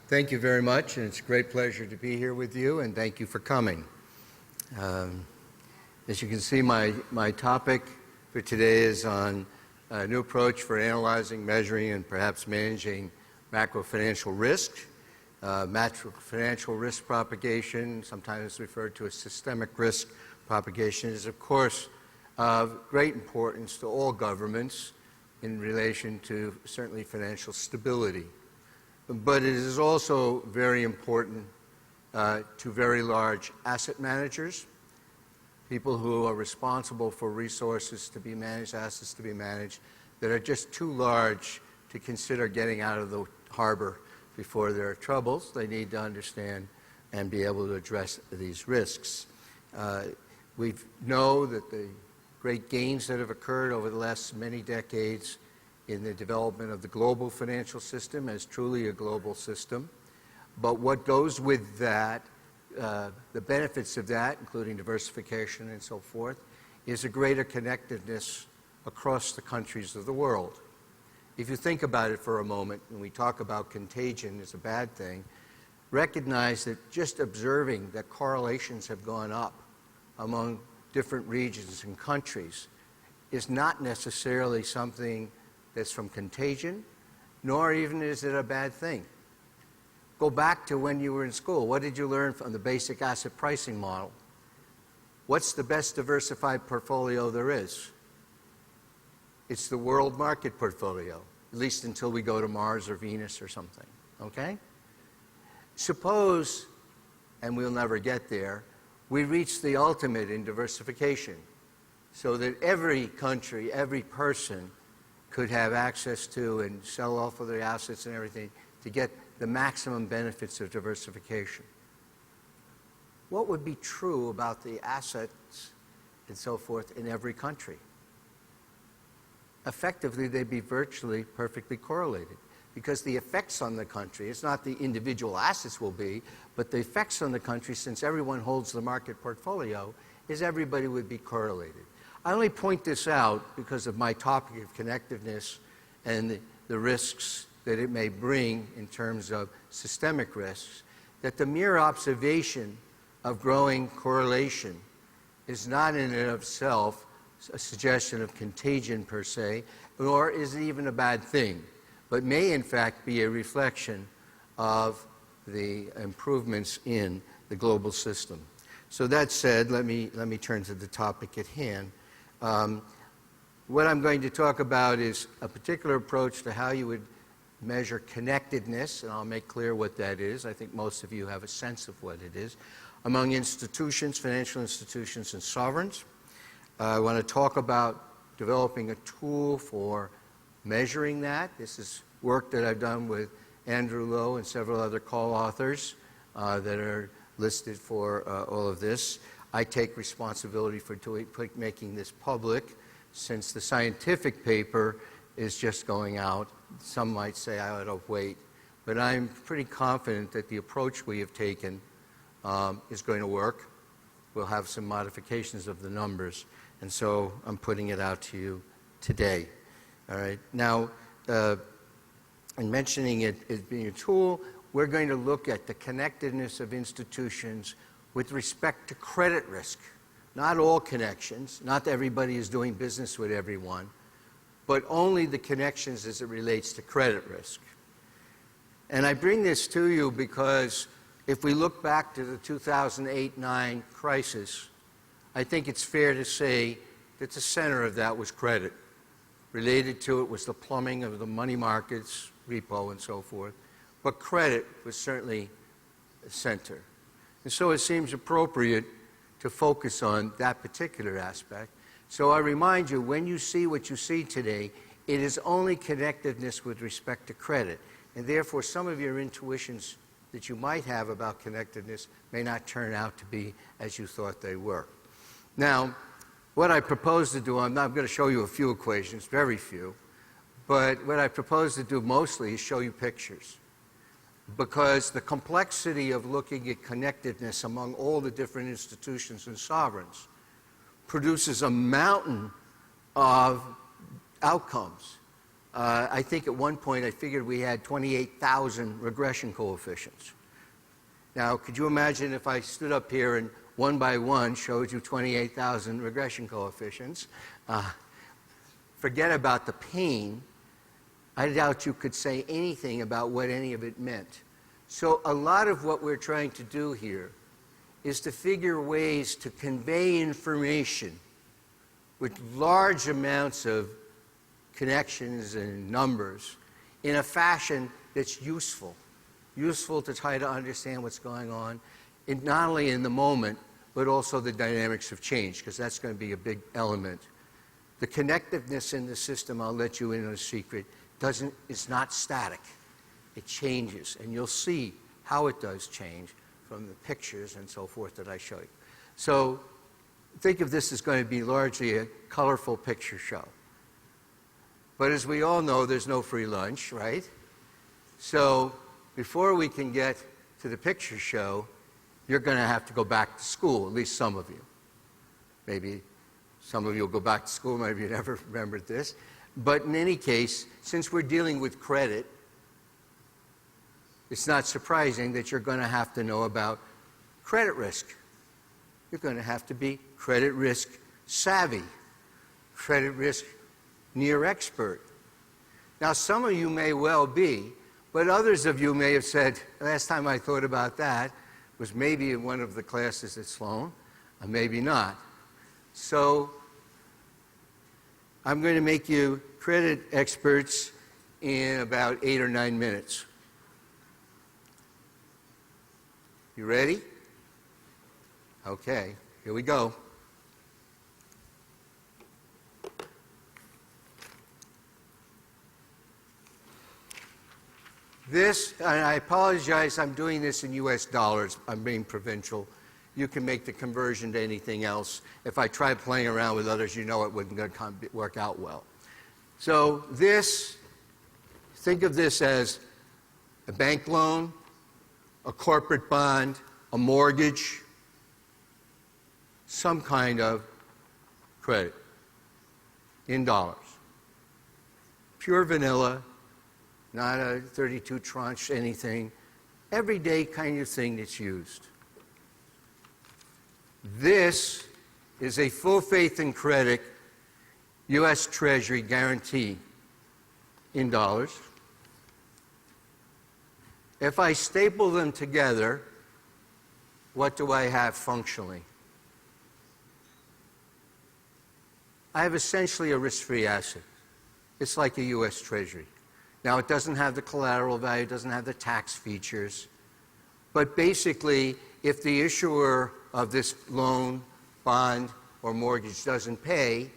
Thank you very much, and it's a great pleasure to be here with you, and thank you for coming. As you can see, my topic for today is on a new approach for analyzing, measuring, and perhaps managing macrofinancial risk. Macrofinancial risk propagation, sometimes referred to as systemic risk propagation, is of course of great importance to all governments in relation to certainly financial stability. But it is also very important to very large asset managers, people who are responsible for resources to be managed, assets to be managed, that are just too large to consider getting out of the harbor before there are troubles. They need to understand and be able to address these risks. We know that the great gains that have occurred over the last many decades in the development of the global financial system as truly a global system. But what goes with that, the benefits of that, including diversification and so forth, is a greater connectedness across the countries of the world. If you think about it for a moment, when we talk about contagion as a bad thing, recognize that just observing that correlations have gone up among different regions and countries is not necessarily something that's from contagion, nor even is it a bad thing. Go back to when you were in school. What did you learn from the basic asset pricing model? What's the best diversified portfolio there is? It's the world market portfolio, at least until we go to Mars or Venus or something, okay? Suppose, and we'll never get there, we reach the ultimate in diversification so that every country, every person could have access to and sell off of their assets and everything to get the maximum benefits of diversification. What would be true about the assets and so forth in every country? Effectively, they'd be virtually perfectly correlated because the effects on the country, it's not the individual assets will be, but the effects on the country, since everyone holds the market portfolio, is everybody would be correlated. I only point this out because of my topic of connectedness and the risks that it may bring in terms of systemic risks, that the mere observation of growing correlation is not in and of itself a suggestion of contagion per se, nor is it even a bad thing, but may in fact be a reflection of the improvements in the global system. So that said, let me turn to the topic at hand. What I'm going to talk about is a particular approach to how you would measure connectedness, and I'll make clear what that is. I think most of you have a sense of what it is, among institutions, financial institutions, and sovereigns. I want to talk about developing a tool for measuring that. This is work that I've done with Andrew Lowe and several other co-authors that are listed for all of this. I take responsibility for making this public since the scientific paper is just going out. Some might say I ought to wait, but I'm pretty confident that the approach we have taken is going to work. We'll have some modifications of the numbers, and so I'm putting it out to you today. All right. Now, in mentioning it as being a tool, we're going to look at the connectedness of institutions with respect to credit risk. Not all connections, not everybody is doing business with everyone, but only the connections as it relates to credit risk. And I bring this to you because if we look back to the 2008-9 crisis, I think it's fair to say that the center of that was credit. Related to it was the plumbing of the money markets, repo, and so forth. But credit was certainly the center. And so it seems appropriate to focus on that particular aspect. So I remind you, when you see what you see today, it is only connectedness with respect to credit. And therefore, some of your intuitions that you might have about connectedness may not turn out to be as you thought they were. Now, what I propose to do, I'm going to show you a few equations, very few, but what I propose to do mostly is show you pictures. Because the complexity of looking at connectedness among all the different institutions and sovereigns produces a mountain of outcomes I think at one point I figured we had 28,000 regression coefficients. Now, could you imagine if I stood up here and one by one showed you 28,000 regression coefficients? Forget about the pain. I doubt you could say anything about what any of it meant. So a lot of what we're trying to do here is to figure ways to convey information with large amounts of connections and numbers in a fashion that's useful to try to understand what's going on, not only in the moment, but also the dynamics of change, because that's going to be a big element. The connectedness in the system, I'll let you in on a secret, it's not static. It changes, and you'll see how it does change from the pictures and so forth that I show you. So think of this as going to be largely a colorful picture show. But as we all know, there's no free lunch, right? So before we can get to the picture show, you're going to have to go back to school, at least some of you. Maybe some of you will go back to school, maybe you never remembered this. But in any case, since we're dealing with credit, it's not surprising that you're going to have to know about credit risk. You're going to have to be credit risk savvy, credit risk near expert. Now, some of you may well be, but others of you may have said, last time I thought about that was maybe in one of the classes at Sloan, or maybe not. So I'm going to make you credit experts in about 8 or 9 minutes. You ready? Okay, here we go. This, and I apologize, I'm doing this in US dollars. I'm being provincial. You can make the conversion to anything else. If I try playing around with others, you know it wouldn't work out well. So this, think of this as a bank loan, a corporate bond, a mortgage, some kind of credit in dollars. Pure vanilla, not a 32 tranche anything, everyday kind of thing that's used. This is a full faith and credit U.S. Treasury guarantee in dollars. If I staple them together, what do I have functionally? I have essentially a risk-free asset. It's like a U.S. Treasury. Now, it doesn't have the collateral value, it doesn't have the tax features, but basically, if the issuer of this loan, bond, or mortgage doesn't pay,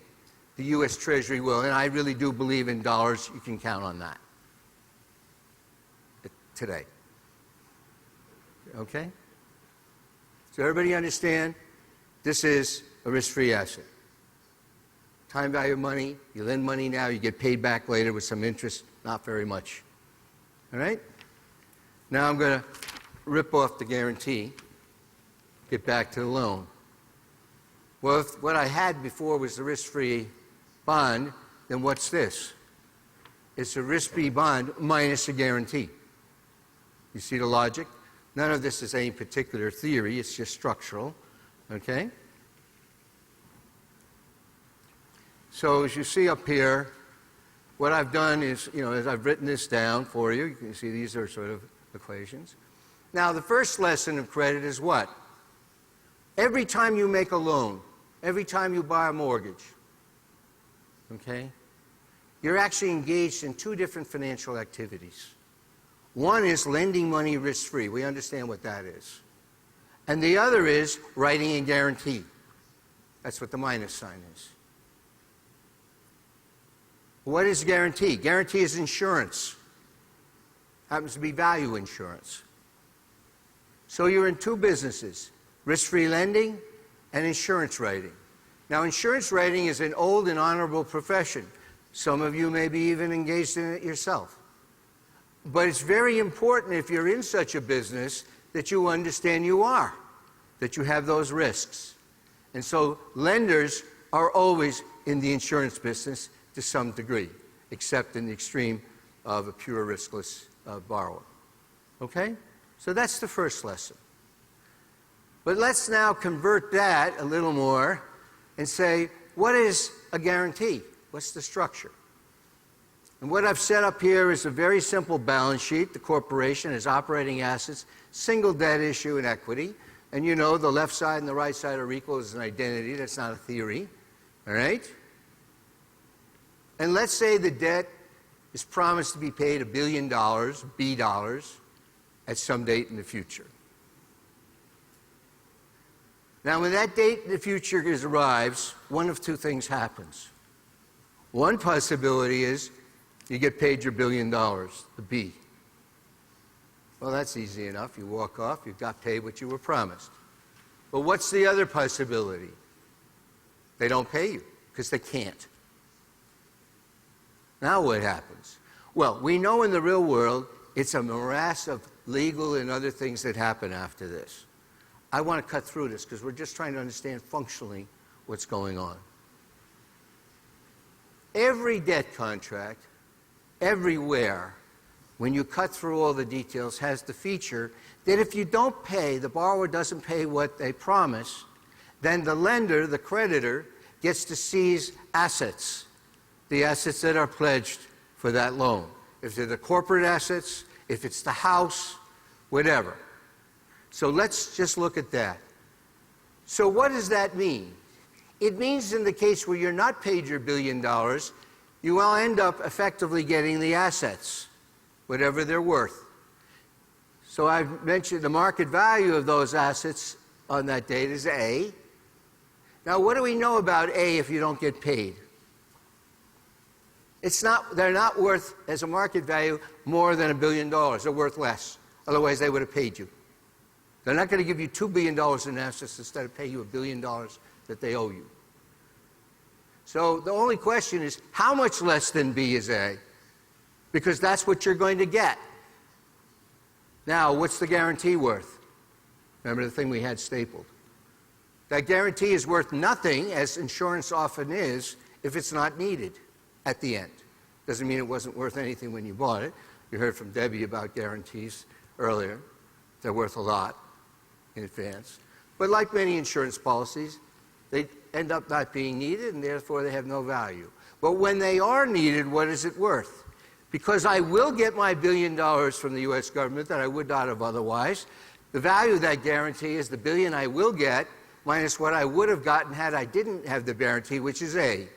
the U.S. Treasury will, and I really do believe in dollars, you can count on that today. Okay? So everybody understand? This is a risk-free asset. Time value of money, you lend money now, you get paid back later with some interest, not very much. All right? Now I'm going to rip off the guarantee, get back to the loan. Well, if what I had before was the risk-free bond, then what's this? It's a risk-free bond minus a guarantee. You see the logic? None of this is any particular theory, it's just structural. Okay? So as you see up here, what I've done is, as I've written this down for you, you can see these are sort of equations. Now, the first lesson of credit is what? Every time you make a loan, every time you buy a mortgage, okay, you're actually engaged in two different financial activities. One is lending money risk-free. We understand what that is. And the other is writing a guarantee. That's what the minus sign is. What is guarantee? Guarantee is insurance. Happens to be value insurance. So you're in two businesses, risk-free lending and insurance writing. Now, insurance writing is an old and honorable profession. Some of you may be even engaged in it yourself. But it's very important if you're in such a business that you understand you are, that you have those risks. And so lenders are always in the insurance business to some degree. except in the extreme of a pure riskless borrower. Okay? So that's the first lesson. But let's now convert that a little more and say, what is a guarantee? What's the structure? And what I've set up here is a very simple balance sheet. The corporation has operating assets, single debt issue, and equity. And you know the left side and the right side are equal as an identity. That's not a theory. All right? And let's say the debt is promised to be paid $1 billion, B dollars, at some date in the future. Now, when that date in the future arrives, one of two things happens. One possibility is you get paid your $1 billion, the B. Well, that's easy enough. You walk off, you got paid what you were promised. But what's the other possibility? They don't pay you because they can't. Now what happens? Well, we know in the real world it's a morass of legal and other things that happen after this. I want to cut through this because we're just trying to understand functionally what's going on. Every debt contract, everywhere, when you cut through all the details, has the feature that if you don't pay, the borrower doesn't pay what they promise, then the lender, the creditor, gets to seize assets, the assets that are pledged for that loan. If they're the corporate assets, if it's the house, whatever. So let's just look at that. So what does that mean? It means in the case where you're not paid your $1 billion, you will end up effectively getting the assets, whatever they're worth. So I've mentioned the market value of those assets on that date is A. Now, what do we know about A if you don't get paid? They're not worth, as a market value, more than $1 billion. They're worth less. Otherwise, they would have paid you. They're not going to give you $2 billion in assets instead of pay you $1 billion that they owe you. So the only question is, how much less than B is A? Because that's what you're going to get. Now, what's the guarantee worth? Remember the thing we had stapled. That guarantee is worth nothing, as insurance often is, if it's not needed at the end. Doesn't mean it wasn't worth anything when you bought it. You heard from Debbie about guarantees earlier. They're worth a lot in advance. But like many insurance policies, they end up not being needed, and therefore they have no value. But when they are needed, what is it worth? Because I will get my $1 billion from the U.S. government that I would not have otherwise, the value of that guarantee is the $1 billion I will get minus what I would have gotten had I didn't have the guarantee, which is A.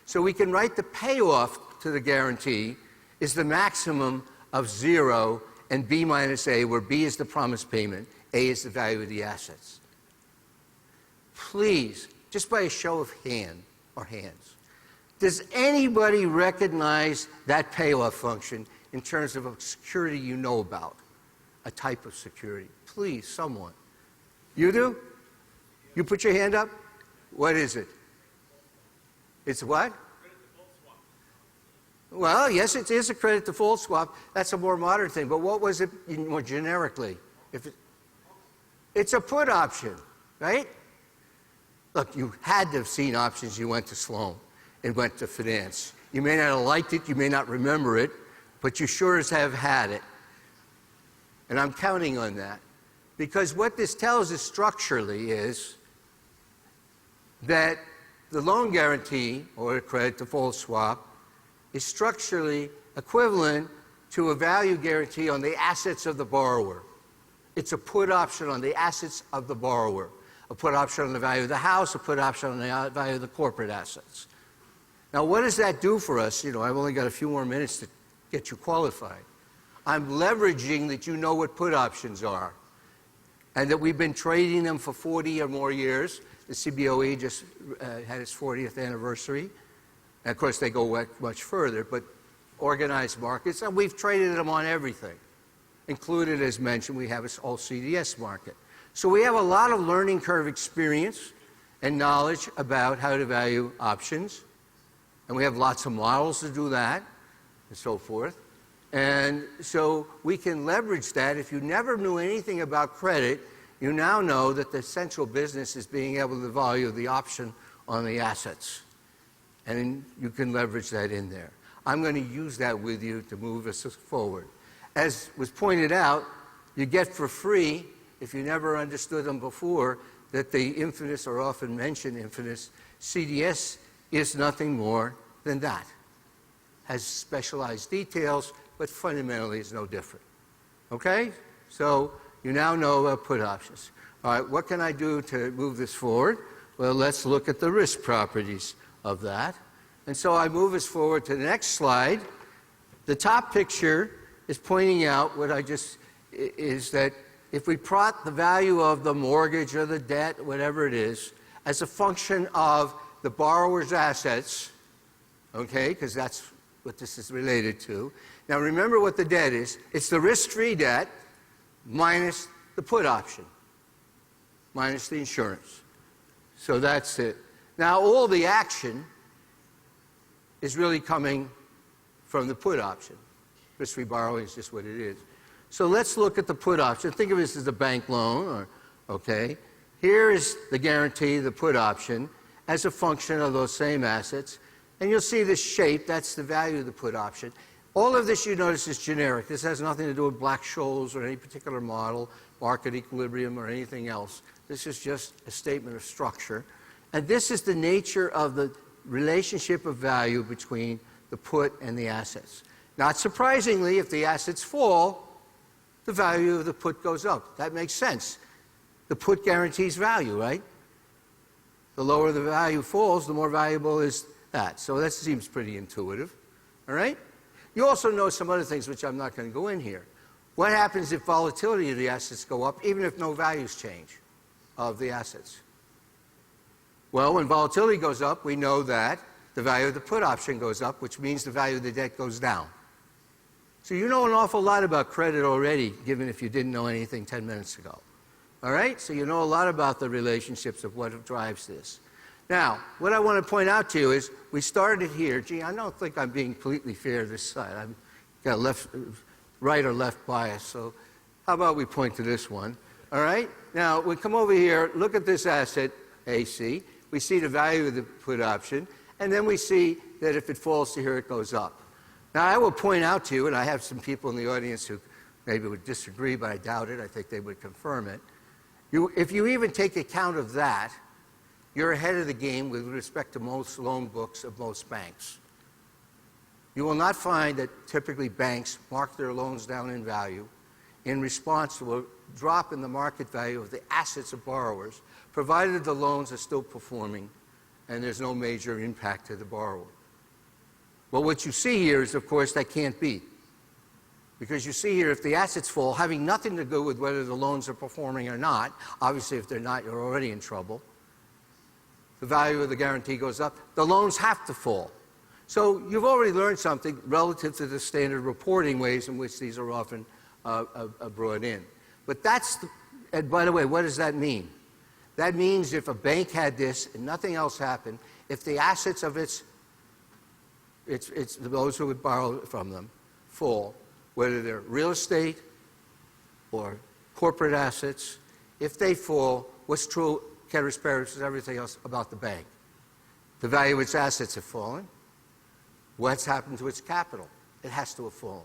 So we can write the payoff to the guarantee is the maximum of 0 and B minus A, where B is the promised payment, A is the value of the assets. Please, just by a show of hands, does anybody recognize that payoff function in terms of a security you know about, a type of security? Please, someone. You do? You put your hand up? What is it? It's what? Well, yes, it is a credit default swap. That's a more modern thing. But what was it more generically? It's a put option, right? Look, you had to have seen options. You went to Sloan and went to finance. You may not have liked it. You may not remember it. But you sure as have had it. And I'm counting on that. Because what this tells us structurally is that the loan guarantee, or a credit default swap, is structurally equivalent to a value guarantee on the assets of the borrower. It's a put option on the assets of the borrower, a put option on the value of the house, a put option on the value of the corporate assets. Now, what does that do for us? I've only got a few more minutes to get you qualified. I'm leveraging that you know what put options are and that we've been trading them for 40 or more years. The CBOE just had its 40th anniversary. And of course, they go much further, but organized markets, and we've traded them on everything. Included, as mentioned, we have a whole CDS market. So we have a lot of learning curve experience and knowledge about how to value options. And we have lots of models to do that, and so forth. And so we can leverage that. If you never knew anything about credit, you now know that the central business is being able to value the option on the assets. And you can leverage that in there. I'm going to use that with you to move us forward. As was pointed out, you get for free, if you never understood them before, that the infamous or often mentioned infamous CDS is nothing more than that. Has specialized details, but fundamentally is no different. Okay? So you now know about put options. All right, what can I do to move this forward? Well, let's look at the risk properties of that. And so I move us forward to the next slide. The top picture is pointing out what is that if we plot the value of the mortgage or the debt, whatever it is, as a function of the borrower's assets, okay, because that's what this is related to. Now remember what the debt is. It's the risk-free debt minus the put option, minus the insurance. So that's it. Now all the action is really coming from the put option. Risk-free borrowing is just what it is. So let's look at the put option. Think of this as a bank loan, okay? Here is the guarantee, the put option, as a function of those same assets. And you'll see this shape, that's the value of the put option. All of this, you notice, is generic. This has nothing to do with Black-Scholes or any particular model, market equilibrium, or anything else. This is just a statement of structure. And this is the nature of the relationship of value between the put and the assets. Not surprisingly, if the assets fall, the value of the put goes up. That makes sense. The put guarantees value, right? The lower the value falls, the more valuable is that. So that seems pretty intuitive, all right? You also know some other things which I'm not going to go in here. What happens if volatility of the assets go up, even if no values change of the assets? Well, when volatility goes up, we know that the value of the put option goes up, which means the value of the debt goes down. So you know an awful lot about credit already, given if you didn't know anything 10 minutes ago. All right? So you know a lot about the relationships of what drives this. Now, what I want to point out to you is we started here. Gee, I don't think I'm being completely fair this side. I've got right or left bias. So how about we point to this one? All right? Now, we come over here, look at this asset, AC. We see the value of the put option. And then we see that if it falls to here, it goes up. Now, I will point out to you, and I have some people in the audience who maybe would disagree, but I doubt it. I think they would confirm it. If you even take account of that, you're ahead of the game with respect to most loan books of most banks. You will not find that typically banks mark their loans down in value in response to a drop in the market value of the assets of borrowers, provided the loans are still performing and there's no major impact to the borrower. Well, what you see here is, of course, that can't be. Because you see here, if the assets fall, having nothing to do with whether the loans are performing or not, obviously if they're not, you're already in trouble. The value of the guarantee goes up. The loans have to fall. So you've already learned something relative to the standard reporting ways in which these are often brought in. But and by the way, what does that mean? That means if a bank had this and nothing else happened, if the assets of it's those who would borrow from them fall, whether they're real estate or corporate assets, if they fall, what's true, ceteris paribus, is everything else about the bank. The value of its assets have fallen. What's happened to its capital? It has to have fallen.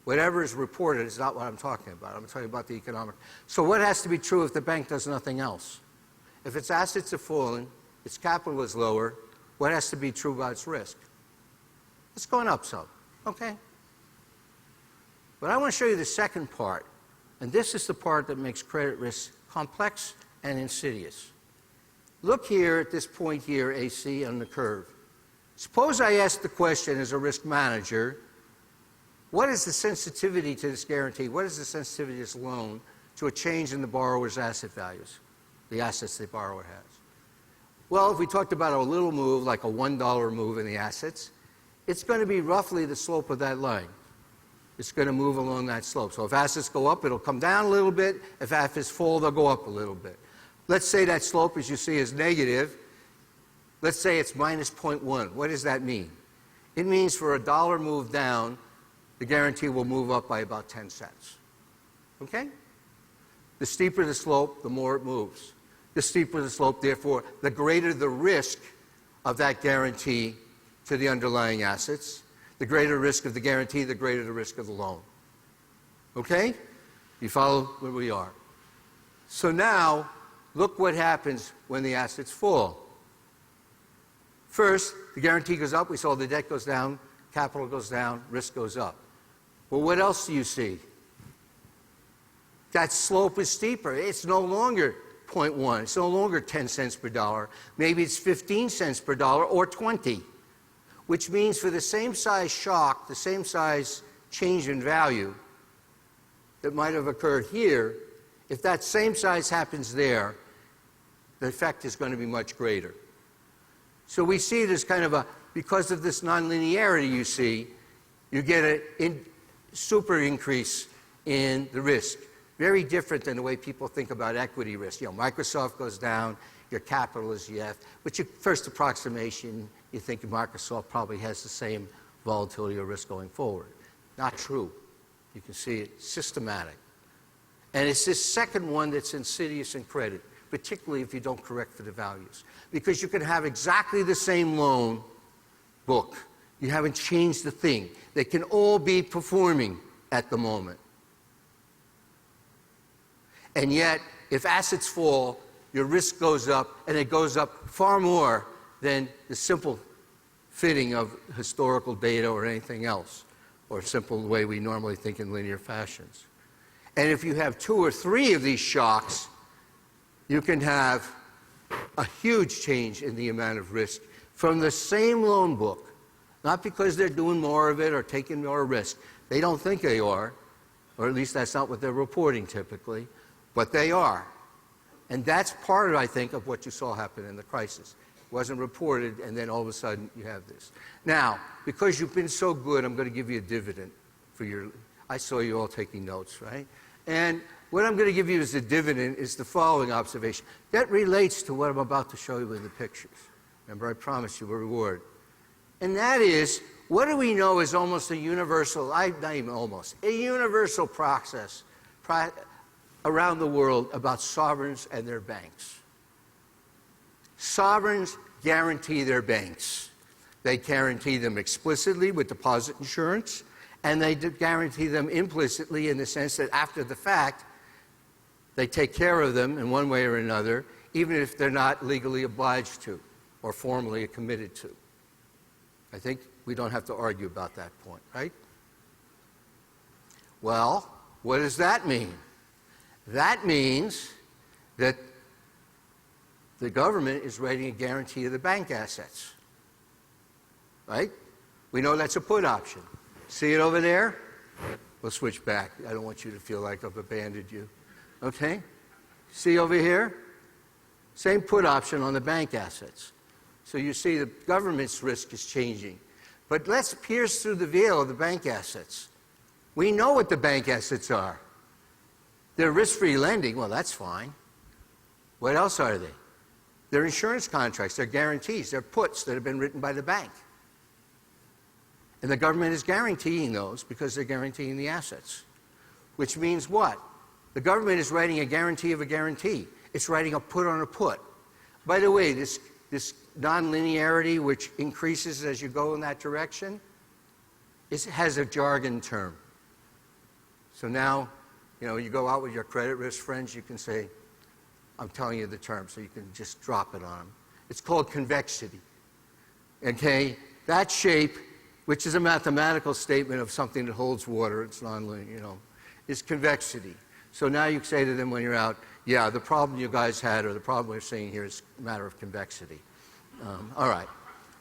Whatever is reported is not what I'm talking about. I'm talking about the economic. So what has to be true if the bank does nothing else? If its assets have fallen, its capital is lower, what has to be true about its risk? It's going up some, okay? But I want to show you the second part, and this is the part that makes credit risk complex and insidious. Look here at this point here, AC, on the curve. Suppose I ask the question as a risk manager, what is the sensitivity to this guarantee? What is the sensitivity to this loan to a change in the borrower's asset values, the assets the borrower has? Well, if we talked about a little move, like a $1 move in the assets, it's going to be roughly the slope of that line. It's going to move along that slope. So if assets go up, it'll come down a little bit. If assets fall, they'll go up a little bit. Let's say that slope, as you see, is negative. Let's say it's minus 0.1. What does that mean? It means for a $1 move down, the guarantee will move up by about 10 cents. Okay? The steeper the slope, the more it moves. The steeper the slope, therefore, the greater the risk of that guarantee to the underlying assets. The greater risk of the guarantee, the greater the risk of the loan. Okay? You follow where we are. So now, look what happens when the assets fall. First, the guarantee goes up. We saw the debt goes down, capital goes down, risk goes up. Well, what else do you see? That slope is steeper. It's no longer 0.1. It's no longer 10 cents per dollar. Maybe it's 15 cents per dollar or 20, which means for the same size shock, the same size change in value that might have occurred here, if that same size happens there, the effect is going to be much greater. So we see it as kind of because of this nonlinearity you see, you get a super increase in the risk. Very different than the way people think about equity risk. Microsoft goes down, your capital is EF, but your first approximation, you think Microsoft probably has the same volatility or risk going forward. Not true. You can see it systematic. And it's this second one that's insidious in credit, particularly if you don't correct for the values. Because you can have exactly the same loan book. You haven't changed a thing. They can all be performing at the moment. And yet, if assets fall, your risk goes up, and it goes up far more than the simple fitting of historical data or anything else, or simple way we normally think in linear fashions. And if you have 2 or 3 of these shocks, you can have a huge change in the amount of risk from the same loan book, not because they're doing more of it or taking more risk. They don't think they are, or at least that's not what they're reporting typically, but they are. And that's part, I think, of what you saw happen in the crisis. It wasn't reported, and then all of a sudden you have this. Now, because you've been so good, I'm going to give you a dividend for your... I saw you all taking notes, right? And what I'm going to give you as a dividend is the following observation. That relates to what I'm about to show you in the pictures. Remember, I promised you a reward. And that is, what do we know is almost a universal, not even almost, a universal process around the world about sovereigns and their banks. Sovereigns guarantee their banks. They guarantee them explicitly with deposit insurance, and they guarantee them implicitly in the sense that after the fact, they take care of them in one way or another, even if they're not legally obliged to or formally committed to. I think we don't have to argue about that point, right? Well, what does that mean? That means that the government is writing a guarantee of the bank assets, right? We know that's a put option. See it over there? We'll switch back. I don't want you to feel like I've abandoned you. Okay? See over here? Same put option on the bank assets. So you see the government's risk is changing. But let's pierce through the veil of the bank assets. We know what the bank assets are. They're risk-free lending. Well, that's fine. What else are they? They're insurance contracts. They're guarantees. They're puts that have been written by the bank. And the government is guaranteeing those because they're guaranteeing the assets. Which means what? The government is writing a guarantee of a guarantee. It's writing a put on a put. By the way, this nonlinearity, which increases as you go in that direction, has a jargon term. So now, you go out with your credit risk friends, you can say, I'm telling you the term, so you can just drop it on them. It's called convexity. Okay? That shape, which is a mathematical statement of something that holds water, it's nonlinear, is convexity. So now you say to them when you're out, yeah, the problem you guys had, or the problem we're seeing here is a matter of convexity. All right.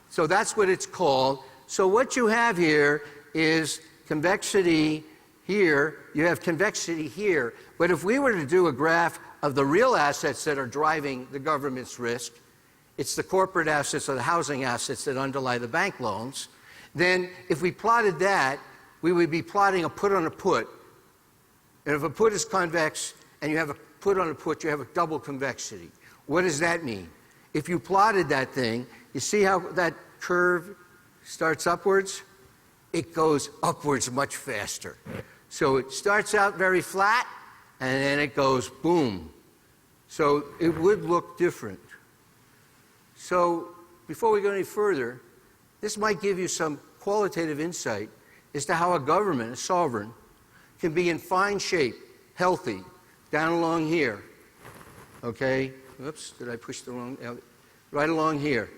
So that's what it's called. So what you have here is convexity here. You have convexity here. But if we were to do a graph of the real assets that are driving the government's risk, it's the corporate assets or the housing assets that underlie the bank loans, then if we plotted that, we would be plotting a put on a put. And if a put is convex and you have a put on a put, you have a double convexity. What does that mean? If you plotted that thing, you see how that curve starts upwards? It goes upwards much faster. So it starts out very flat, and then it goes boom. So it would look different. So before we go any further, this might give you some qualitative insight as to how a government, a sovereign, can be in fine shape, healthy, down along here. Okay? Oops, did I push the wrong? Right along here.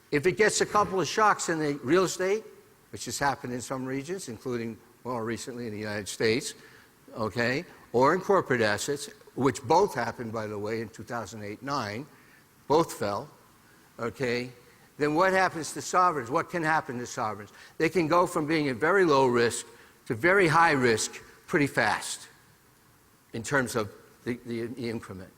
If it gets a couple of shocks in the real estate, which has happened in some regions, including more recently in the United States, okay, or in corporate assets, which both happened, by the way, in 2008-9, both fell, okay, then what happens to sovereigns? What can happen to sovereigns? They can go from being at very low risk to very high risk pretty fast in terms of the increment.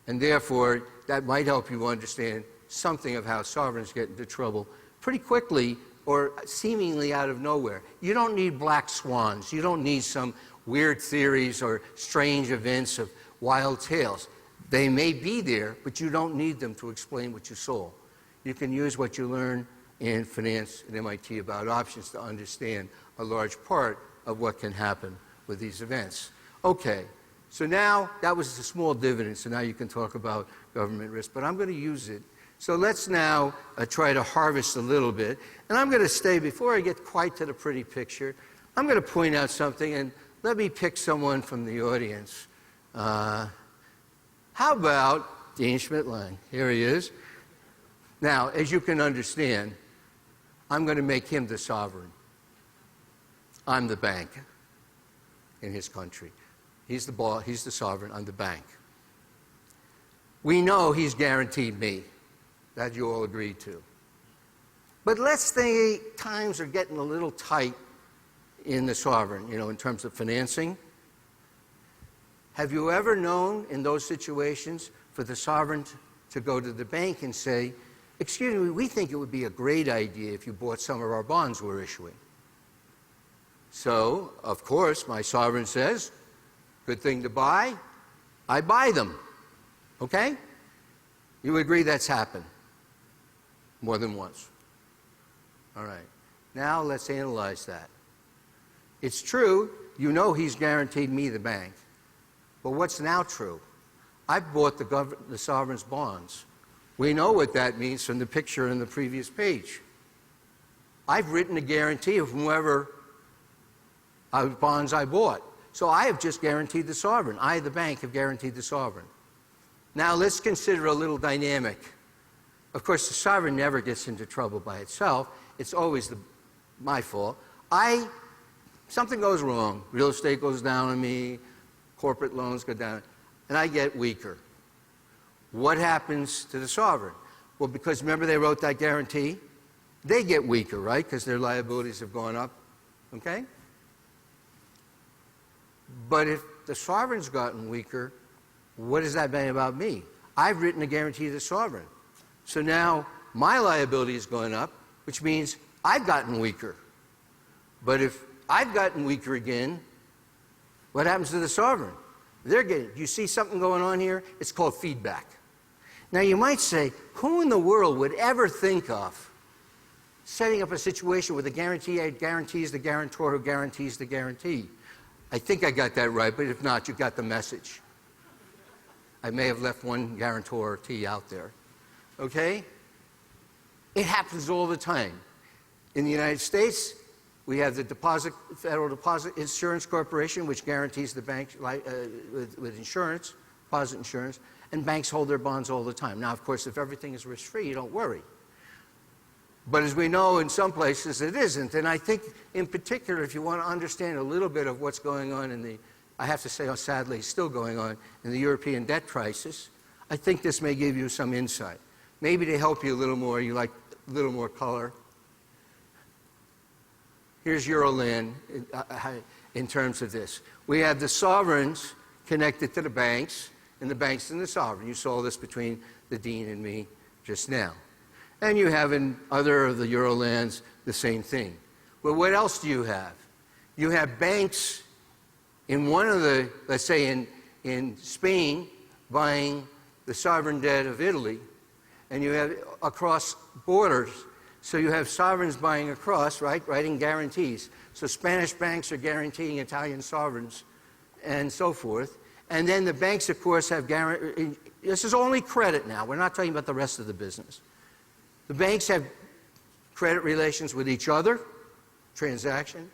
And therefore, that might help you understand something of how sovereigns get into trouble pretty quickly or seemingly out of nowhere. You don't need black swans. You don't need some weird theories or strange events of wild tales. They may be there, but you don't need them to explain what you saw. You can use what you learn in finance at MIT about options to understand a large part of what can happen with these events. Okay, so now that was a small dividend, so now you can talk about government risk, but I'm going to use it. So let's now try to harvest a little bit. And I'm going to stay, before I get quite to the pretty picture, I'm going to point out something, and let me pick someone from the audience. How about Dean Schmidt-Lang? Here he is. Now, as you can understand, I'm going to make him the sovereign. I'm the bank in his country. He's the boss, he's the sovereign, I'm the bank. We know he's guaranteed me. That you all agreed to. But let's say times are getting a little tight in the sovereign, in terms of financing. Have you ever known in those situations for the sovereign to go to the bank and say, excuse me, we think it would be a great idea if you bought some of our bonds we're issuing? So, of course, my sovereign says, good thing to buy, I buy them. Okay? You agree that's happened more than once. All right. Now let's analyze that. It's true, he's guaranteed me the bank. But what's now true? I've bought the sovereign's bonds. We know what that means from the picture in the previous page. I've written a guarantee of whoever bonds I bought. So I have just guaranteed the sovereign. I, the bank, have guaranteed the sovereign. Now let's consider a little dynamic. Of course, the sovereign never gets into trouble by itself. It's always my fault. Something goes wrong. Real estate goes down on me. Corporate loans go down. And I get weaker. What happens to the sovereign? Well, because remember they wrote that guarantee? They get weaker, right? Because their liabilities have gone up. Okay? But if the sovereign's gotten weaker, what does that mean about me? I've written a guarantee to the sovereign. So now my liability is going up, which means I've gotten weaker. But if I've gotten weaker again, what happens to the sovereign? You see something going on here? It's called feedback. Now you might say, who in the world would ever think of setting up a situation where the guarantee guarantees the guarantor who guarantees the guarantee? I think I got that right, but if not, you got the message. I may have left one guarantor T out there. Okay? It happens all the time. In the United States, we have the Federal Deposit Insurance Corporation, which guarantees the bank with insurance, deposit insurance, and banks hold their bonds all the time. Now, of course, if everything is risk-free, you don't worry. But as we know, in some places it isn't. And I think, in particular, if you want to understand a little bit of what's going on I have to say, sadly, still going on in the European debt crisis, I think this may give you some insight. Maybe to help you a little more, you like a little more color. Here's Euroland in terms of this. We have the sovereigns connected to the banks, and the banks and the sovereign. You saw this between the dean and me just now. And you have in other of the Eurolands the same thing. Well, what else do you have? You have banks in one of the, let's say in Spain, buying the sovereign debt of Italy, and you have across borders. So you have sovereigns buying across, right, writing guarantees. So Spanish banks are guaranteeing Italian sovereigns and so forth. And then the banks, of course, have guaranteed. This is only credit now. We're not talking about the rest of the business. The banks have credit relations with each other, transaction.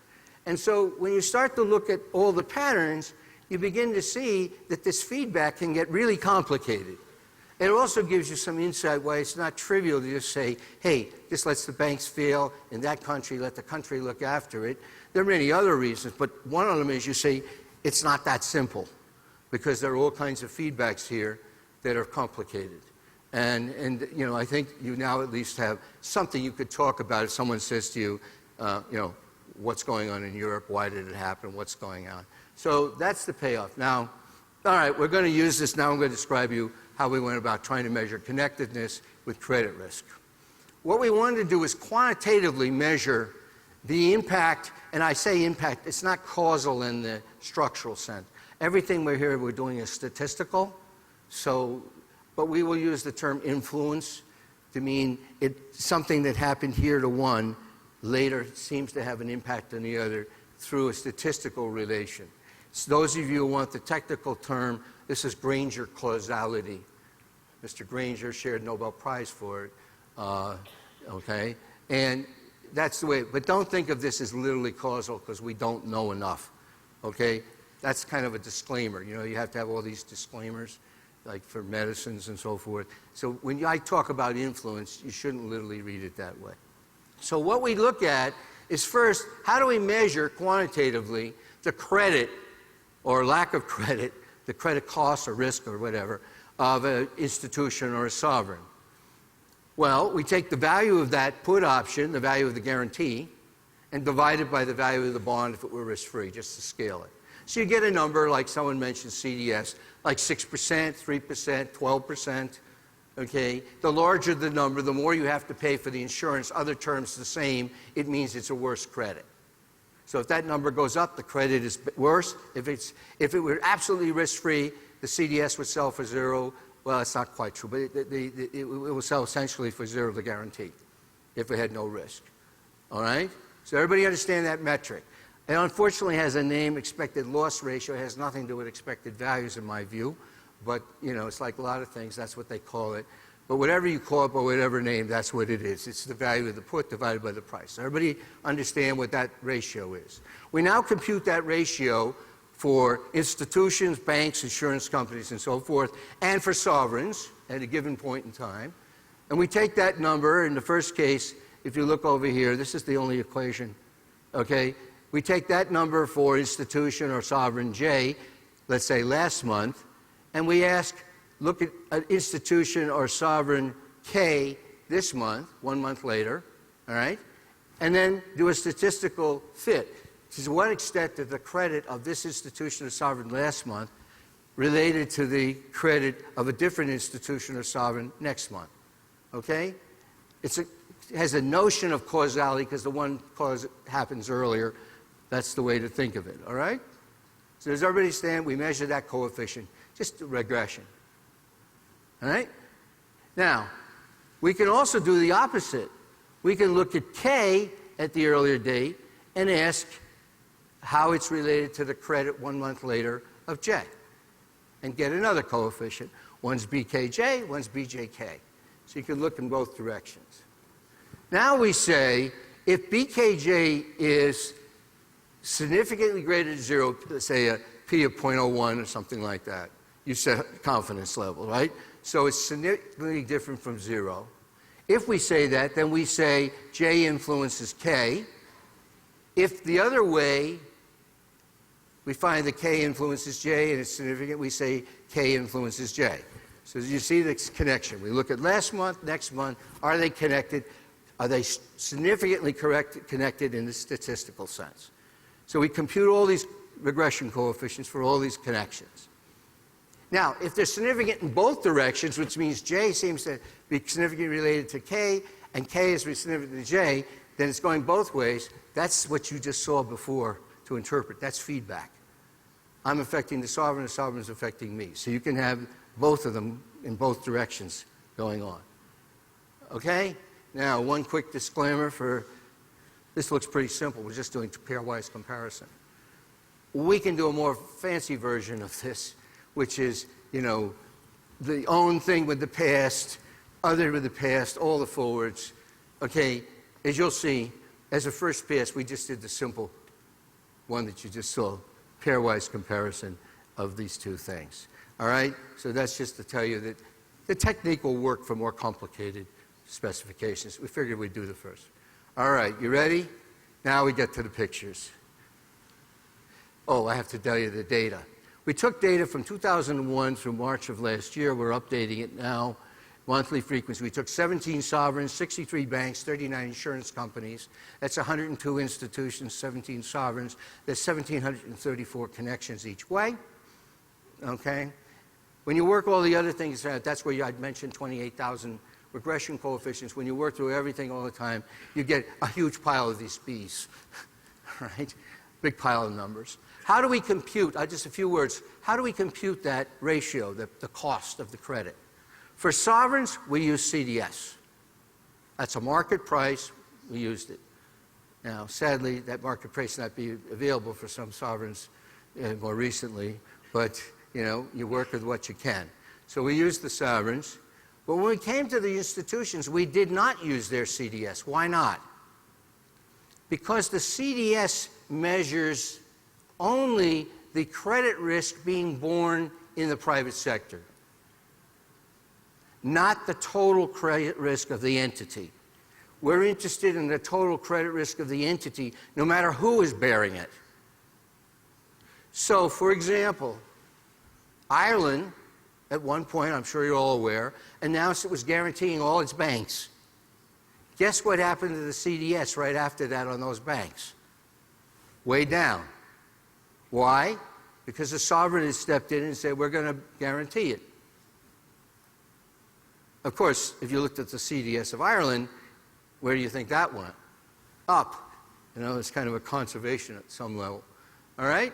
And so when you start to look at all the patterns, you begin to see that this feedback can get really complicated. It also gives you some insight why it's not trivial to just say, hey, this lets the banks fail in that country, let the country look after it. There are many other reasons, but one of them is you say it's not that simple because there are all kinds of feedbacks here that are complicated. And you know, I think you now at least have something you could talk about if someone says to you, you know, what's going on in Europe, why did it happen, what's going on. So that's the payoff. Now, all right, we're going to use this. Now I'm going to describe you how we went about trying to measure connectedness with credit risk. What we wanted to do is quantitatively measure the impact, and I say impact, it's not causal in the structural sense. Everything we're doing is statistical, so, but we will use the term influence to mean it's something that happened here to one later seems to have an impact on the other through a statistical relation. So those of you who want the technical term, this is Granger Causality. Mr. Granger shared Nobel Prize for it, okay? And that's the way, but don't think of this as literally causal because we don't know enough, okay? That's kind of a disclaimer. You know, you have to have all these disclaimers, like for medicines and so forth. So when I talk about influence, you shouldn't literally read it that way. So what we look at is first, how do we measure quantitatively the credit or lack of credit, the credit cost or risk or whatever, of an institution or a sovereign? Well, we take the value of that put option, the value of the guarantee, and divide it by the value of the bond if it were risk-free, just to scale it. So you get a number, like someone mentioned CDS, like 6%, 3%, 12%. Okay? The larger the number, the more you have to pay for the insurance. Other terms the same, it means it's a worse credit. So if that number goes up, the credit is worse. If it were absolutely risk-free, the CDS would sell for zero. Well, it's not quite true, but it will sell essentially for zero, the guarantee, if it had no risk. All right? So everybody understand that metric. It unfortunately has a name, expected loss ratio. It has nothing to do with expected values in my view. But, you know, it's like a lot of things, that's what they call it. But whatever you call it, by whatever name, that's what it is. It's the value of the put divided by the price. So everybody understand what that ratio is. We now compute that ratio for institutions, banks, insurance companies, and so forth, and for sovereigns at a given point in time. And we take that number. In the first case, if you look over here, this is the only equation, okay? We take that number for institution or sovereign J, let's say last month, and we ask, look at an institution or sovereign K this month, 1 month later, all right? And then do a statistical fit. To what extent did the credit of this institution or sovereign last month related to the credit of a different institution or sovereign next month, okay? It has a notion of causality because the one cause happens earlier. That's the way to think of it, all right? So does everybody stand? We measure that coefficient, just a regression. All right? Now, we can also do the opposite. We can look at K at the earlier date and ask how it's related to the credit 1 month later of J and get another coefficient. One's BKJ, one's BJK. So you can look in both directions. Now we say if BKJ is significantly greater than zero, say a P of 0.01 or something like that, you set confidence level, right? So it's significantly different from zero. If we say that, then we say J influences K. If the other way, we find that K influences J and it's significant, we say K influences J. So you see this connection. We look at last month, next month, are they connected? Are they significantly connected in the statistical sense? So we compute all these regression coefficients for all these connections. Now, if they're significant in both directions, which means J seems to be significantly related to K, and K is significant to J, then it's going both ways. That's what you just saw before to interpret. That's feedback. I'm affecting the sovereign is affecting me. So you can have both of them in both directions going on. Okay? Now, one quick disclaimer for this looks pretty simple. We're just doing pairwise comparison. We can do a more fancy version of this, which is, you know, the own thing with the past, other with the past, all the forwards. Okay, as you'll see, as a first pass, we just did the simple one that you just saw, pairwise comparison of these two things. All right? So that's just to tell you that the technique will work for more complicated specifications. We figured we'd do the first. All right, you ready? Now we get to the pictures. Oh, I have to tell you the data. We took data from 2001 through March of last year. We're updating it now. Monthly frequency. We took 17 sovereigns, 63 banks, 39 insurance companies. That's 102 institutions, 17 sovereigns. There's 1,734 connections each way. Okay? When you work all the other things out, that's where I'd mentioned 28,000 regression coefficients. When you work through everything all the time, you get a huge pile of these B's. Right? Big pile of numbers. How do we compute, just a few words, how do we compute that ratio, the cost of the credit? For sovereigns, we use CDS. That's a market price. We used it. Now, sadly, that market price not be available for some sovereigns more recently, but you work with what you can. So we used the sovereigns. But when we came to the institutions, we did not use their CDS. Why not? Because the CDS measures only the credit risk being borne in the private sector, not the total credit risk of the entity. We're interested in the total credit risk of the entity, no matter who is bearing it. So, for example, Ireland, at one point, I'm sure you're all aware, announced it was guaranteeing all its banks. Guess what happened to the CDS right after that on those banks? Way down. Why? Because the sovereign had stepped in and said, we're going to guarantee it. Of course, if you looked at the CDS of Ireland, where do you think that went? Up. It's kind of a conservation at some level. All right?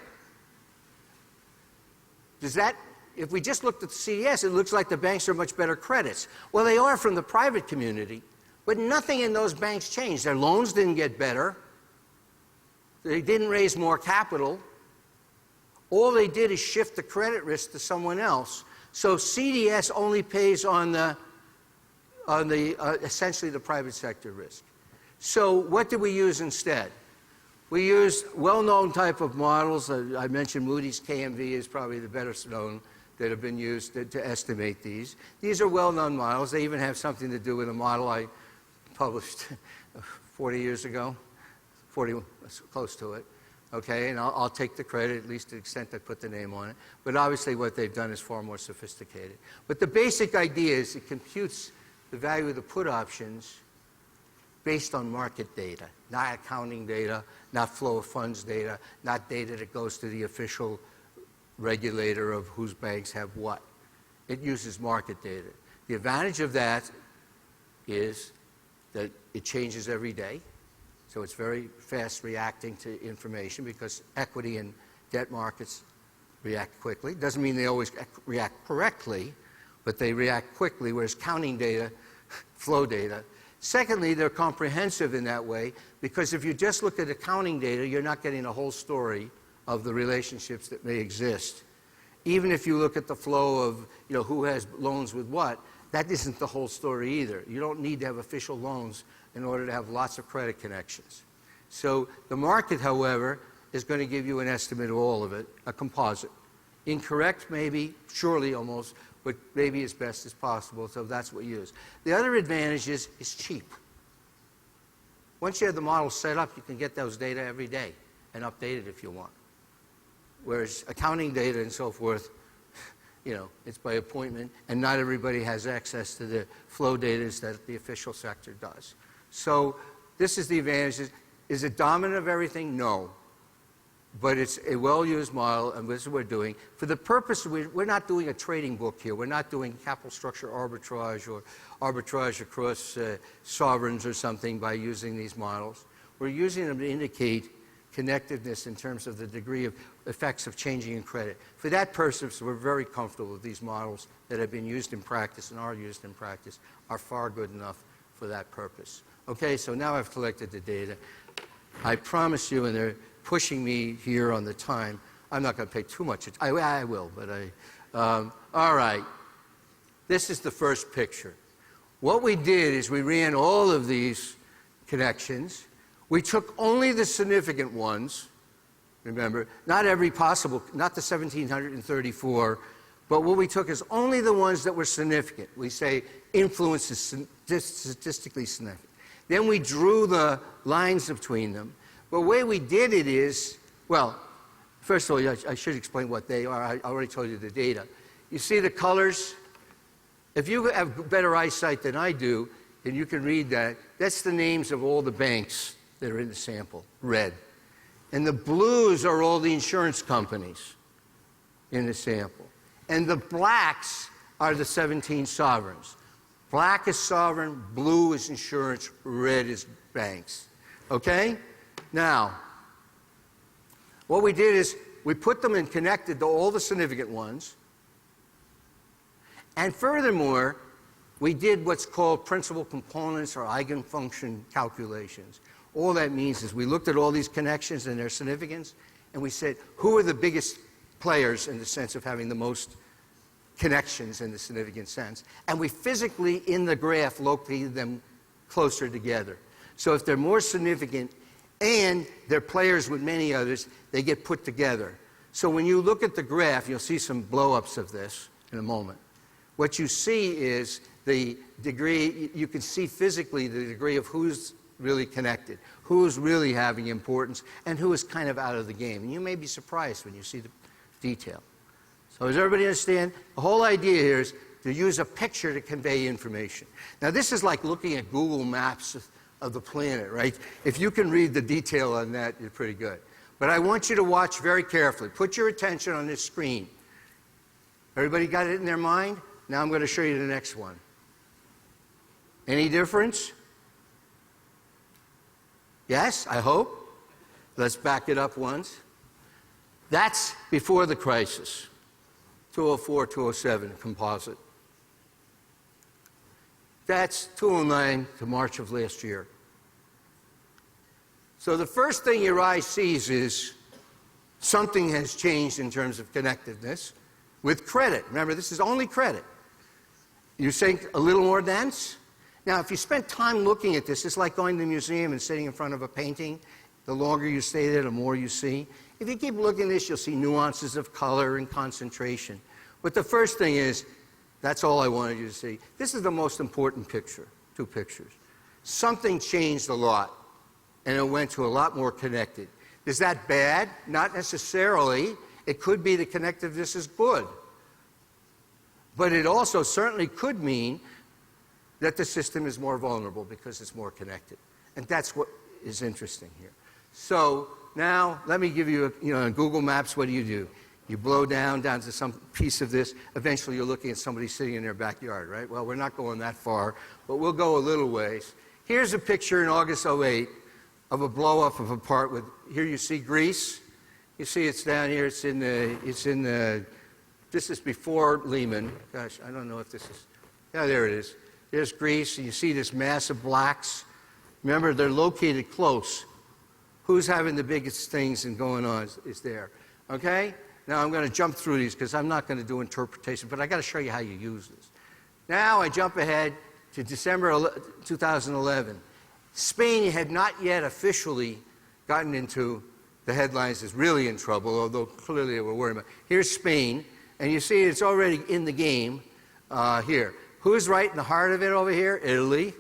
If we just looked at the CDS, it looks like the banks are much better credits. Well, they are from the private community, but nothing in those banks changed. Their loans didn't get better. They didn't raise more capital. All they did is shift the credit risk to someone else. So CDS only pays on essentially the private sector risk. So what did we use instead? We used well-known type of models. I mentioned Moody's KMV is probably the better known that have been used to estimate these. These are well-known models. They even have something to do with a model I published 40 years ago, 40, close to it. Okay, and I'll take the credit, at least to the extent I put the name on it. But obviously what they've done is far more sophisticated. But the basic idea is it computes the value of the put options based on market data, not accounting data, not flow of funds data, not data that goes to the official regulator of whose banks have what. It uses market data. The advantage of that is that it changes every day. So it's very fast reacting to information because equity and debt markets react quickly. Doesn't mean they always react correctly, but they react quickly, whereas counting data, flow data. Secondly, they're comprehensive in that way because if you just look at accounting data, you're not getting the whole story of the relationships that may exist. Even if you look at the flow of who has loans with what, that isn't the whole story either. You don't need to have official loans in order to have lots of credit connections. So the market, however, is going to give you an estimate of all of it, a composite. Incorrect, maybe, surely almost, but maybe as best as possible, so that's what we use. The other advantage is it's cheap. Once you have the model set up, you can get those data every day and update it if you want. Whereas accounting data and so forth, it's by appointment, and not everybody has access to the flow data that the official sector does. So this is the advantage. Is it dominant of everything? No. But it's a well-used model, and this is what we're doing. For the purpose, we're not doing a trading book here. We're not doing capital structure arbitrage or arbitrage across sovereigns or something by using these models. We're using them to indicate connectedness in terms of the degree of effects of changing in credit. For that purpose, we're very comfortable with these models that have been used in practice and are used in practice are far good enough for that purpose. Okay, so now I've collected the data. I promise you, and they're pushing me here on the time, I'm not going to pay too much attention. I will, but all right. This is the first picture. What we did is we ran all of these connections. We took only the significant ones, remember, not every possible, not the 1,734, but what we took is only the ones that were significant. We say influence is statistically significant. Then we drew the lines between them. But the way we did it is, well, first of all, I should explain what they are. I already told you the data. You see the colors? If you have better eyesight than I do, and you can read that, that's the names of all the banks that are in the sample, red. And the blues are all the insurance companies in the sample. And the blacks are the 17 sovereigns. Black is sovereign, blue is insurance, red is banks. Okay? Now, what we did is we put them and connected to all the significant ones. And furthermore, we did what's called principal components or eigenfunction calculations. All that means is we looked at all these connections and their significance, and we said, who are the biggest players in the sense of having the most connections in the significant sense? And we physically, in the graph, located them closer together. So if they're more significant and they're players with many others, they get put together. So when you look at the graph, you'll see some blow-ups of this in a moment. What you see is the degree, you can see physically the degree of who's really connected, who's really having importance, and who is kind of out of the game. And you may be surprised when you see the detail. So does everybody understand? The whole idea here is to use a picture to convey information. Now this is like looking at Google Maps of the planet, right? If you can read the detail on that, you're pretty good. But I want you to watch very carefully. Put your attention on this screen. Everybody got it in their mind? Now I'm going to show you the next one. Any difference? Yes, I hope. Let's back it up once. That's before the crisis. 204, 207 composite. That's 209 to March of last year. So the first thing your eye sees is something has changed in terms of connectedness with credit. Remember, this is only credit. You think a little more dense? Now, if you spend time looking at this, it's like going to the museum and sitting in front of a painting. The longer you stay there, the more you see. If you keep looking at this, you'll see nuances of color and concentration. But the first thing is, that's all I wanted you to see. This is the most important picture, two pictures. Something changed a lot, and it went to a lot more connected. Is that bad? Not necessarily. It could be the connectiveness is good. But it also certainly could mean that the system is more vulnerable because it's more connected. And that's what is interesting here. So now let me give you, on Google Maps, what do? You blow down to some piece of this. Eventually you're looking at somebody sitting in their backyard, right? Well, we're not going that far, but we'll go a little ways. Here's a picture in August '08 of a blow-up of a part with, here you see Greece. You see it's down here, it's in the, this is before Lehman. Gosh, I don't know if this is, yeah, there it is. There's Greece, and you see this mass of blacks. Remember, they're located close. Who's having the biggest things and going on is there. Okay? Now I'm going to jump through these because I'm not going to do interpretation, but I got to show you how you use this. Now I jump ahead to December 2011. Spain had not yet officially gotten into the headlines as really in trouble, although clearly they were worried about it. Here's Spain, and you see it's already in the game here. Who's right in the heart of it over here? Italy.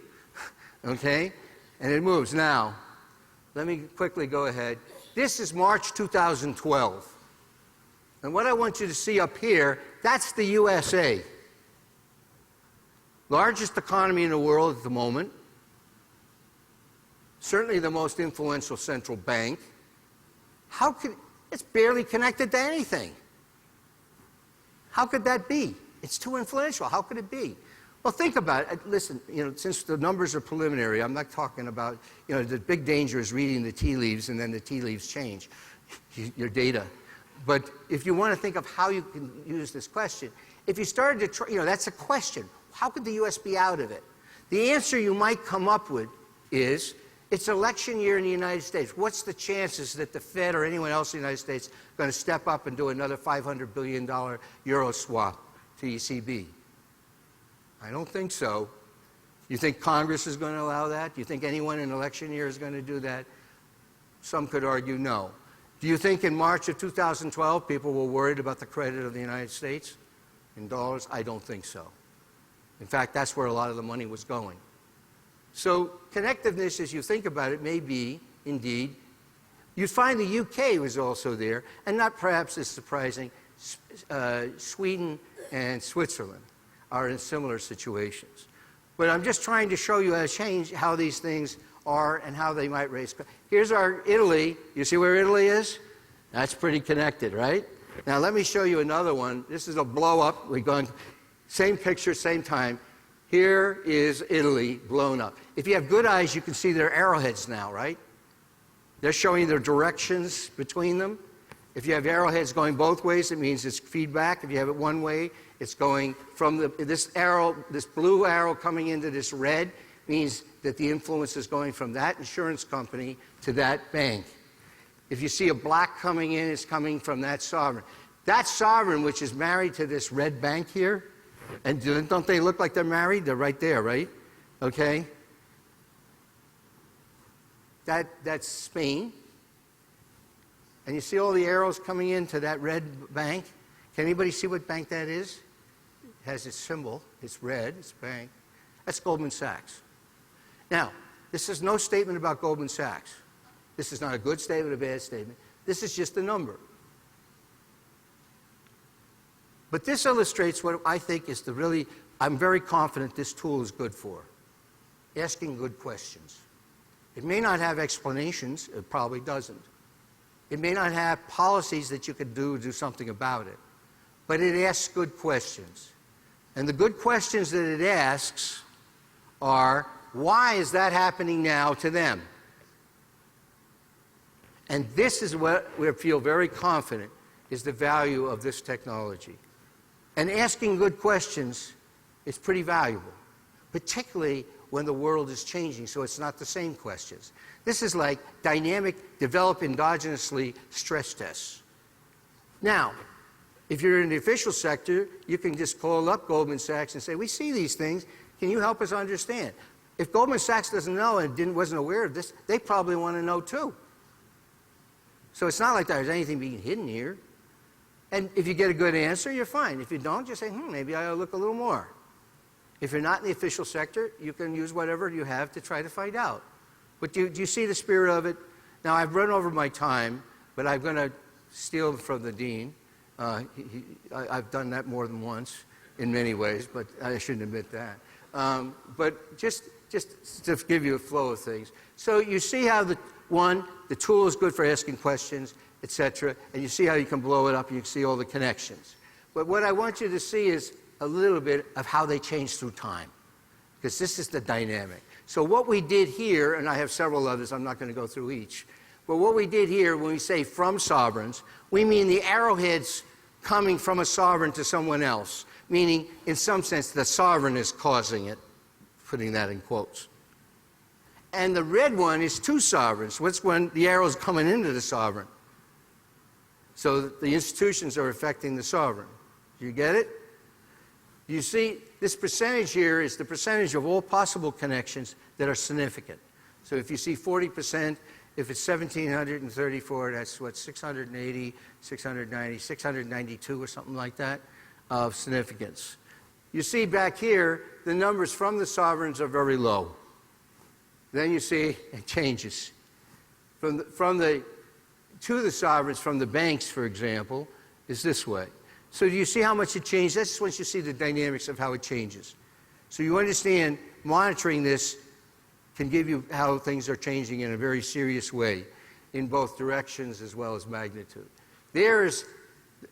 Okay? And it moves. Now, let me quickly go ahead. This is March 2012. And what I want you to see up here, that's the USA. Largest economy in the world at the moment. Certainly the most influential central bank. It's barely connected to anything. How could that be? It's too influential. How could it be? Well, think about it. Listen, since the numbers are preliminary, I'm not talking about, the big danger is reading the tea leaves and then the tea leaves change your data. But if you want to think of how you can use this question, if you started to try, that's a question. How could the U.S. be out of it? The answer you might come up with is, it's election year in the United States. What's the chances that the Fed or anyone else in the United States is going to step up and do another $500 billion euro swap to ECB? I don't think so. You think Congress is going to allow that? Do you think anyone in election year is going to do that? Some could argue no. Do you think in March of 2012 people were worried about the credit of the United States in dollars? I don't think so. In fact, that's where a lot of the money was going. So connectiveness, as you think about it, may be, indeed, you'd find the UK was also there, and not perhaps as surprising, Sweden and Switzerland are in similar situations. But I'm just trying to show you how these things are and how they might raise. Here's our Italy. You see where Italy is? That's pretty connected, right? Now let me show you another one. This is a blow up. We're going same picture, same time. Here is Italy blown up. If you have good eyes, you can see their arrowheads now, right? They're showing their directions between them. If you have arrowheads going both ways, it means it's feedback. If you have it one way, it's going from this blue arrow coming into this red means that the influence is going from that insurance company to that bank. If you see a black coming in, it's coming from that sovereign. That sovereign, which is married to this red bank here, and don't they look like they're married? They're right there, right? Okay? That's Spain. And you see all the arrows coming into that red bank? Can anybody see what bank that is? It has its symbol. It's red. It's bank. That's Goldman Sachs. Now, this is no statement about Goldman Sachs. This is not a good statement, a bad statement. This is just a number. But this illustrates what I think is I'm very confident this tool is good for. Asking good questions. It may not have explanations. It probably doesn't. It may not have policies that you could do something about it. But it asks good questions. And the good questions that it asks are, why is that happening now to them? And this is what we feel very confident is the value of this technology. And asking good questions is pretty valuable, particularly when the world is changing, so it's not the same questions. This is like dynamic, develop endogenously stress tests. Now, if you're in the official sector, you can just call up Goldman Sachs and say, we see these things. Can you help us understand? If Goldman Sachs doesn't know and wasn't aware of this, they probably want to know too. So it's not like there's anything being hidden here. And if you get a good answer, you're fine. If you don't, just say, maybe I ought to look a little more. If you're not in the official sector, you can use whatever you have to try to find out. But do you see the spirit of it? Now, I've run over my time, but I'm going to steal from the dean. I've done that more than once in many ways, but I shouldn't admit that. But just to give you a flow of things. So you see how the tool is good for asking questions, etc., and you see how you can blow it up and you can see all the connections. But what I want you to see is a little bit of how they change through time, because this is the dynamic. So what we did here, and I have several others, I'm not going to go through each, but what we did here when we say from sovereigns, we mean the arrowheads coming from a sovereign to someone else, meaning in some sense the sovereign is causing it, putting that in quotes. And the red one is two sovereigns. What's when the arrow's coming into the sovereign? So the institutions are affecting the sovereign. Do you get it? You see, this percentage here is the percentage of all possible connections that are significant. So if you see 40%, if it's 1,734, that's what, 680, 690, 692 or something like that of significance. You see back here, the numbers from the sovereigns are very low. Then you see it changes. To the sovereigns, from the banks, for example, is this way. So do you see how much it changed? That's once you see the dynamics of how it changes. So you understand monitoring this can give you how things are changing in a very serious way in both directions as well as magnitude.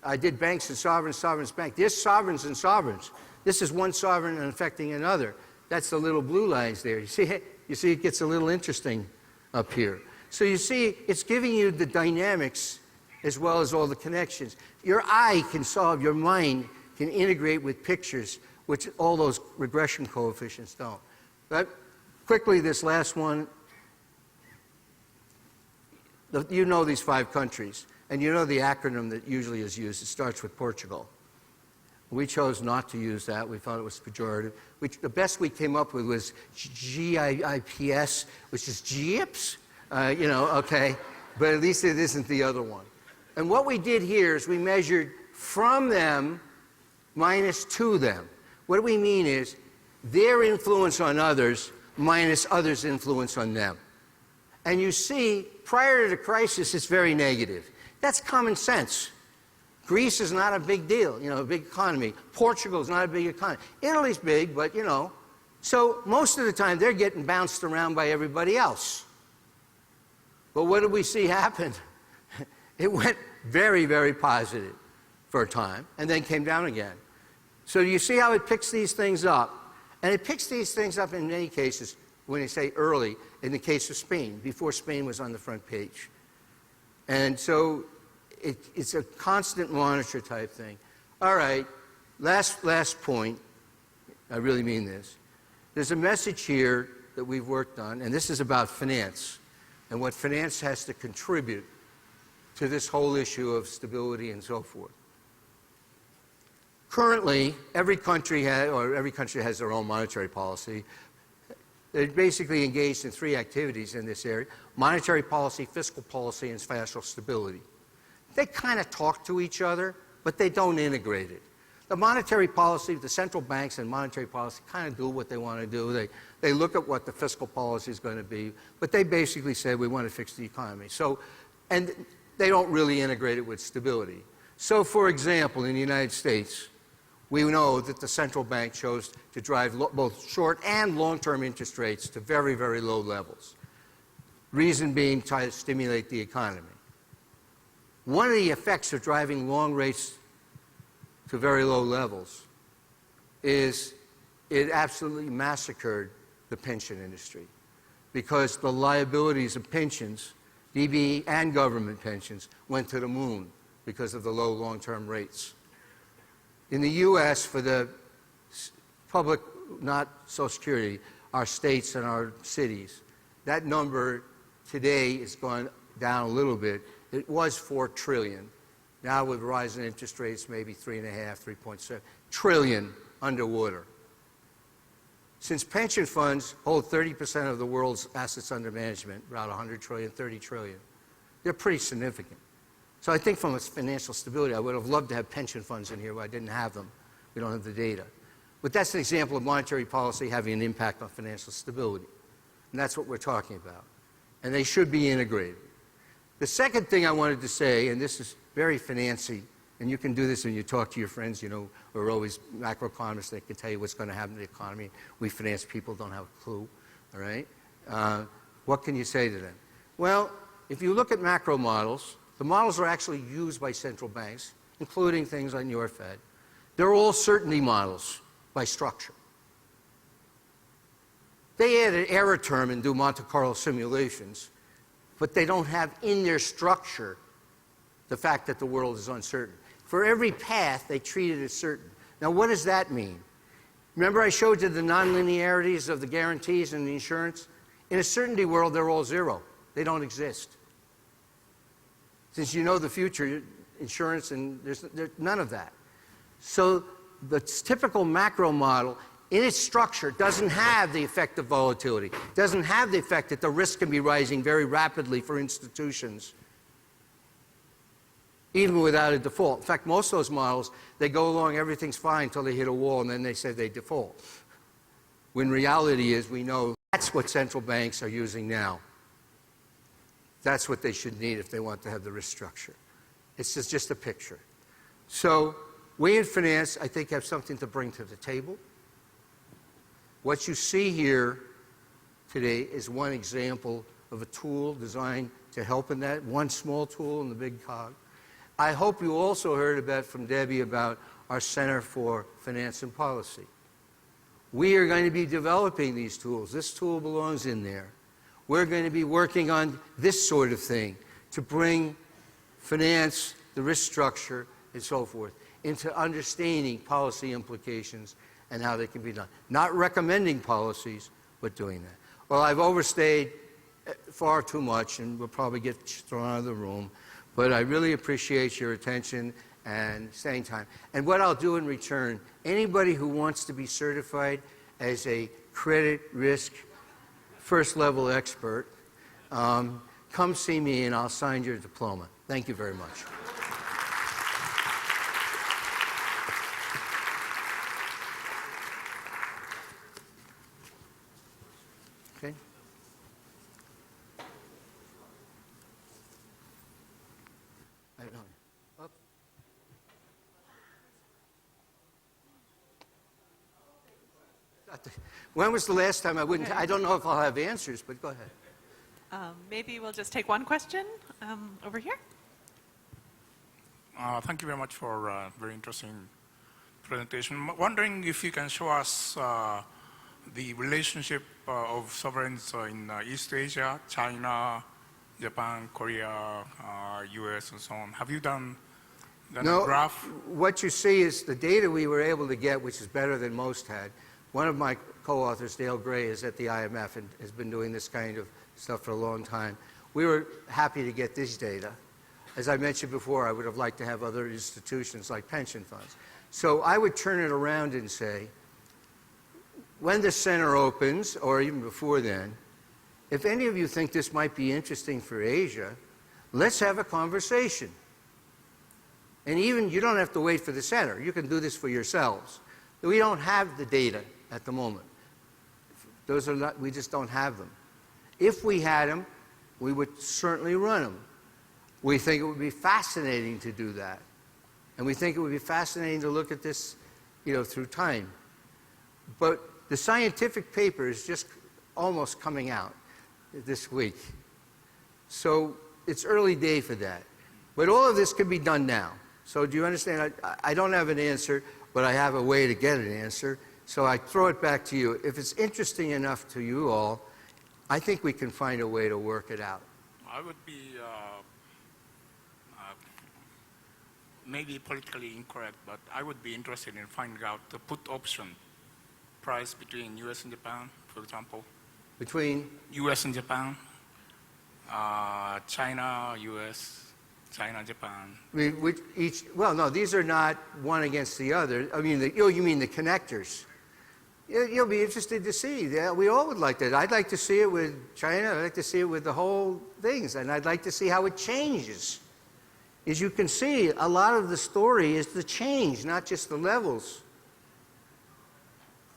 I did banks and sovereigns, sovereigns, bank. There's sovereigns and sovereigns. This is one sovereign and affecting another. That's the little blue lines there. You see it gets a little interesting up here. So you see, it's giving you the dynamics as well as all the connections. Your eye can solve, your mind can integrate with pictures, which all those regression coefficients don't. But quickly, this last one, you know these 5 countries, and you know the acronym that usually is used. It starts with Portugal. We chose not to use that. We thought it was pejorative. The best we came up with was GIPS, which is GIPS, okay. But at least it isn't the other one. And what we did here is we measured from them minus to them. What we mean is their influence on others minus others' influence on them. And you see, prior to the crisis, it's very negative. That's common sense. Greece is not a big deal, a big economy. Portugal is not a big economy. Italy's big, but, So most of the time, they're getting bounced around by everybody else. But what did we see happen? It went very, very positive for a time, and then came down again. So you see how it picks these things up? And it picks these things up in many cases, when you say early, in the case of Spain, before Spain was on the front page. And so it's a constant monitor type thing. All right, last point. I really mean this. There's a message here that we've worked on, and this is about finance and what finance has to contribute to this whole issue of stability and so forth. Currently, every country has their own monetary policy. They're basically engaged in three activities in this area: monetary policy, fiscal policy, and financial stability. They kind of talk to each other, but they don't integrate it. The monetary policy, the central banks and monetary policy kind of do what they want to do. They look at what the fiscal policy is going to be, but they basically say we want to fix the economy. So, and they don't really integrate it with stability. So, for example, in the United States, we know that the central bank chose to drive both short and long-term interest rates to very, very low levels. Reason being, try to stimulate the economy. One of the effects of driving long rates to very low levels is it absolutely massacred the pension industry, because the liabilities of pensions, DB and government pensions, went to the moon because of the low long-term rates. In the U.S., for the public, not Social Security, our states and our cities, that number today is gone down a little bit. It was $4 trillion. Now with rising interest rates, maybe 3.5, 3.7 trillion underwater. Since pension funds hold 30% of the world's assets under management, about 100 trillion, 30 trillion, they're pretty significant. So I think from a financial stability, I would have loved to have pension funds in here, but I didn't have them. We don't have the data. But that's an example of monetary policy having an impact on financial stability. And that's what we're talking about. And they should be integrated. The second thing I wanted to say, and this is very financy, and you can do this when you talk to your friends, who are always macroeconomists. They can tell you what's going to happen to the economy. We finance people don't have a clue, all right? What can you say to them? Well, if you look at macro models, the models are actually used by central banks, including things like your Fed. They're all certainty models by structure. They add an error term and do Monte Carlo simulations, but they don't have in their structure the fact that the world is uncertain. For every path, they treat it as certain. Now, what does that mean? Remember I showed you the nonlinearities of the guarantees and the insurance? In a certainty world, they're all zero. They don't exist. Since you know the future, insurance, and there's none of that. So the typical macro model, in its structure, doesn't have the effect of volatility, doesn't have the effect that the risk can be rising very rapidly for institutions, even without a default. In fact, most of those models, they go along, everything's fine until they hit a wall, and then they say they default. When reality is, we know that's what central banks are using now. That's what they should need if they want to have the risk structure. It's just a picture. So we in finance, I think, have something to bring to the table. What you see here today is one example of a tool designed to help in that, one small tool in the big cog. I hope you also heard about from Debbie about our Center for Finance and Policy. We are going to be developing these tools. This tool belongs in there. We're going to be working on this sort of thing to bring finance, the risk structure, and so forth into understanding policy implications and how they can be done. Not recommending policies, but doing that. Well, I've overstayed far too much, and we'll probably get thrown out of the room. But I really appreciate your attention and staying time. And what I'll do in return, anybody who wants to be certified as a credit risk first level expert, come see me and I'll sign your diploma. Thank you very much. Okay. I don't know. Up. When was the last time I wouldn't? I don't know if I'll have answers, but go ahead. Maybe we'll just take one question over here. Thank you very much for a very interesting presentation. Wondering if you can show us the relationship of sovereigns in East Asia, China, Japan, Korea, US, and so on. Have you done a graph? What you see is the data we were able to get, which is better than most had. One of my co-authors, Dale Gray, is at the IMF and has been doing this kind of stuff for a long time. We were happy to get this data. As I mentioned before, I would have liked to have other institutions like pension funds. So I would turn it around and say, when the center opens, or even before then, if any of you think this might be interesting for Asia, let's have a conversation. And even you don't have to wait for the center. You can do this for yourselves. We don't have the data at the moment. Those are not, we just don't have them. If we had them, we would certainly run them. We think it would be fascinating to do that. And we think it would be fascinating to look at this, through time. But the scientific paper is just almost coming out this week. So it's early day for that. But all of this can be done now. So do you understand? I don't have an answer, but I have a way to get an answer. So I throw it back to you. If it's interesting enough to you all, I think we can find a way to work it out. I would be maybe politically incorrect, but I would be interested in finding out the put option price between US and Japan, for example. Between? US and Japan, China, US, China, Japan. Well, no, these are not one against the other. I mean, you mean the connectors. You'll be interested to see. We all would like that. I'd like to see it with China. I'd like to see it with the whole things. And I'd like to see how it changes. As you can see, a lot of the story is the change, not just the levels.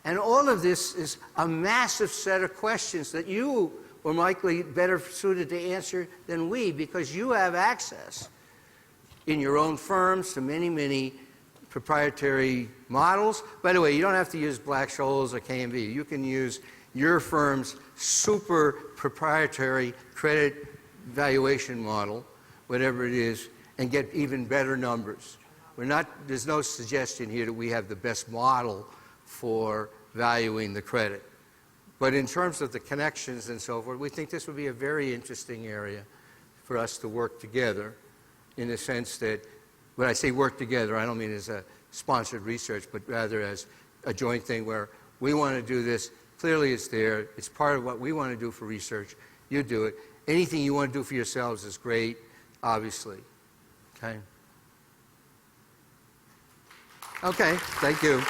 And all of this is a massive set of questions that you were likely better suited to answer than we, because you have access in your own firms to many, many proprietary models. By the way, you don't have to use Black-Scholes or KMV. You can use your firm's super proprietary credit valuation model, whatever it is, and get even better numbers. There's no suggestion here that we have the best model for valuing the credit. But in terms of the connections and so forth, we think this would be a very interesting area for us to work together, in the sense that, when I say work together, I don't mean as a sponsored research, but rather as a joint thing where we want to do this. Clearly it's there. It's part of what we want to do for research. You do it. Anything you want to do for yourselves is great, obviously. Okay? Okay, thank you.